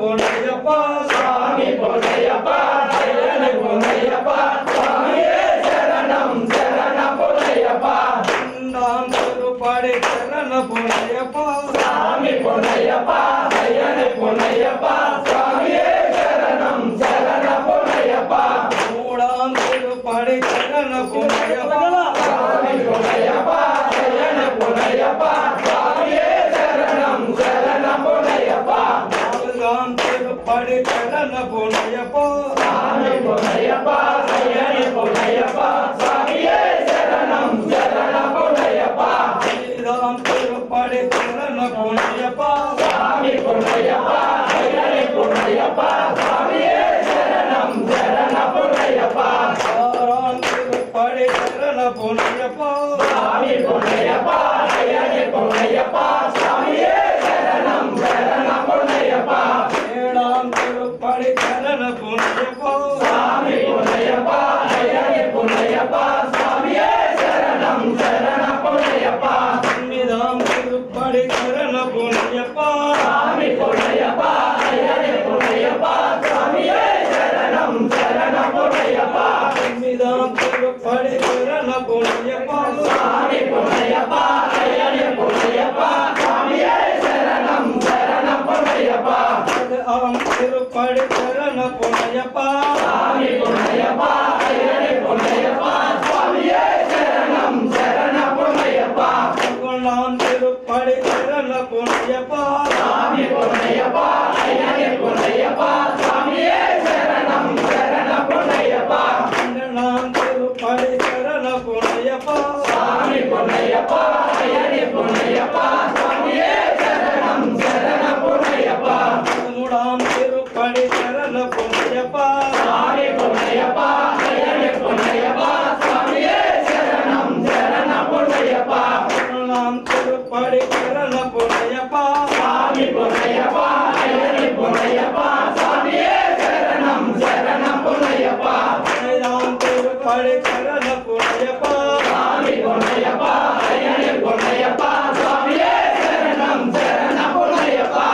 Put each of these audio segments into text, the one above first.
பொன்னையப்பா சாமி பொன்னையப்பா ஐயனே பொன்னையப்பா சாமியே சரணம் சரண பொன்னையப்பா நாம் திருப்பாடி சரண பொன்னையப்பா சாமி பொன்னையப்பா ஐயனே பொன்னையப்பா சாமியே சரணம் சரண பொன்னையப்பா மூடாம் திருப்பாடி சரண பொன்னையப்பா சாமி பொன்னையப்பா ஐயனே பொன்னையப்பா சாமியே சரணம் சரண பொன்னையப்பா நாம் திருப்பாடி சரண பொன்னையப்பா சாமி பொன்னையப்பா ஐயனே பொன்னையப்பா சாமியே சரணம் சரண பொன்னையப்பா நாம் திருப்பாடி சரண பொன்னையப்பா சாமி பொன்னையப்பா ஐயனே பொன்னையப்பா சாமியே சரணம் சரண பொன்னையப்பா நாம் திருப்பாடி சரண பொன்னையப்பா சாமி பொன்னையப்பா ஐயனே பொன்னையப்பா சாமியே சரணம் சரண பொன்னையப்பா ஏழாம் திருப்பாடி சரண பொன்னையப்பா சாமி பொன்னையப்பா ஐயனே பொன்னையப்பா சாமியே சரணம் சரண பொன்னையப்பா மீதாம் திருப்பாடி சரண பொன்னையப்பா சாமி பொன்னையப்பா ஐயனே பொன்னையப்பா சாமியே சரணம் சரண பொன்னையப்பா மீதாம் திருப்பாடி சரண பொன்னையப்பா சாமி பொன்னையப்பா ஐயனே பொன்னையப்பா சாமியே சரணம் சரண பொன்னையப்பா ஆம் திருப்பாடி சரண பொன்னையப்பா சாமி பொன்னையப்பா ஐயனே பொன்னையப்பா சாமியே சரணம் சரண பொன்னையப்பா நாம் திருப்பாடி சரண பொன்னையப்பா சாமி பொன்னையப்பா ஐயனே பொன்னையப்பா சாமியே சரணம் சரண பொன்னையப்பா நாம் திருப்பாடி சரண பொன்னையப்பா சாமி பொன்னையப்பா ஐயனே பொன்னையப்பா சாமியே சரணம் சரண பொன்னையப்பா மூடாம் திருப்பாடி சரண பொன்னையப்பா சாமி பொன்னையப்பா ஐயனே பொன்னையப்பா சாமியே சரணம் சரண பொன்னையப்பா நாம் திருப்பாடி சரண பொன்னையப்பா சாமி பொன்னையப்பா ஐயனே பொன்னையப்பா சாமியே சரணம் சரண பொன்னையப்பா நாம் திருப்பாடி சரண பொன்னையப்பா சாமி பொன்னையப்பா ஐயனே பொன்னையப்பா சாமியே சரணம் சரண பொன்னையப்பா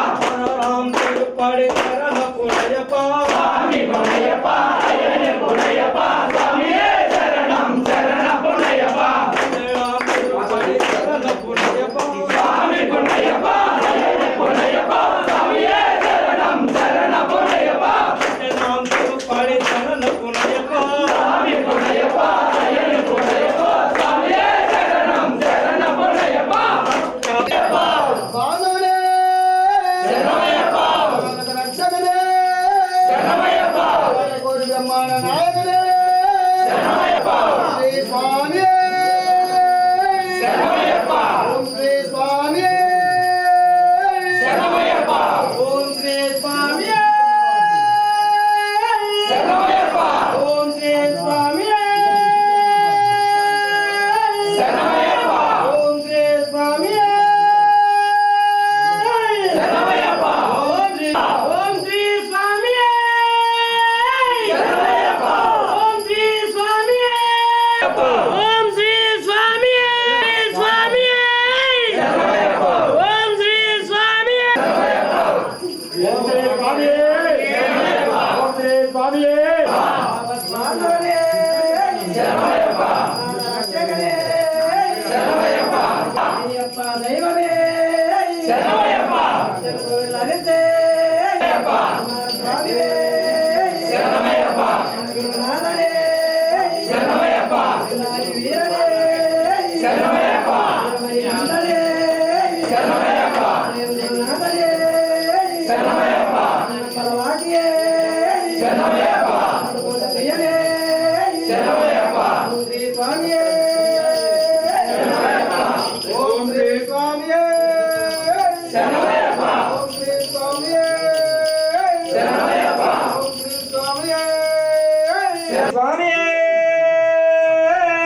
நாம் திருப்பாடி சரண பொன்னையப்பா சாமி பொன்னையப்பா ஐயனே பொன்னையப்பா சாமியே சரணம் சரண பொன்னையப்பா நாம் திருப்பாடி சரண பொன்னையப்பா சாமி பொன்னையப்பா ஐயனே பொன்னையப்பா சாமியே சரணம் சரண பொன்னையப்பா நாம் திருப்பாடி சரண பொன்னையப்பா சாமி பொன்னையப்பா ஐயனே பொன்னையப்பா சாமியே சரணம் சரண பொன்னையப்பா பாதவனே சரணமையப்பா ரட்சகனே சரணமையப்பா கோடி பிரம்மாண்ட நாயகனே சரணமையப்பா ஸ்ரீ சுவாமியே சரணமையப்பா ஓம் ஸ்ரீ சுவாமியே சரணமையப்பா ஓம் ஸ்ரீ சுவாமியே சரணமையப்பா ஓம் ஸ்ரீ சுவாமியே சரணமையப்பா ஓம் ஸ்ரீ சுவாமியே சரணமையப்பா ஓம் ஸ்ரீ சுவாமியே சரணமையப்பா ஓம் ஸ்ரீ சுவாமியே ஓம் ஸ்ரீ சுவாமியே சுவாமியே சரணமையப்பா ஓம் ஸ்ரீ சுவாமியே ஓம் ஸ்ரீ சுவாமியே ஓம் ஸ்ரீ சுவாமியே பாதவனே சரணமையப்பா ரட்சகனே சரணமையப்பா ஐயப்பா தெய்வமே சரணமையப்பா லலிதே சரணமையப்பா சுவாமியே சரணமையப்பா குருநாதனே சரணமையப்பா வீரனே சரணமையப்பா மரியாதனே சரணமையப்பா குருநாதனே சரணமையப்பா பரவாகியே சரணமையப்பா பிரியனே சரணமையப்பா ஸ்ரீ சுவாமியே சரணமையப்பா ஓம் ஸ்ரீ சுவாமியே சரணமையப்பா ஓம் ஸ்ரீ சுவாமியே சரணமையப்பா ஓம் ஸ்ரீ சுவாமியே சுவாமியே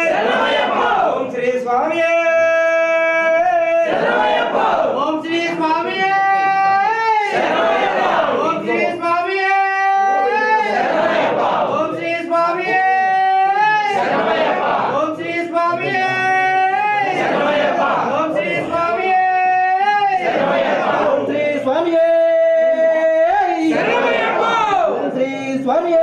சரணமையப்பா ஓம் ஸ்ரீ சுவாமியே சரணமையப்பா ஓம் ஸ்ரீ சுவாமியே சரணமையப்பா ஓம் ஸ்ரீ சுவாமியே சரணமையப்பா ஓம் ஸ்ரீ சுவாமியே சரணமையப்பா ஓம் ஸ்ரீ சுவாமியே சரணமையப்பா ஓம் ஸ்ரீ சுவாமியே சரணமையப்பா சுவாமியே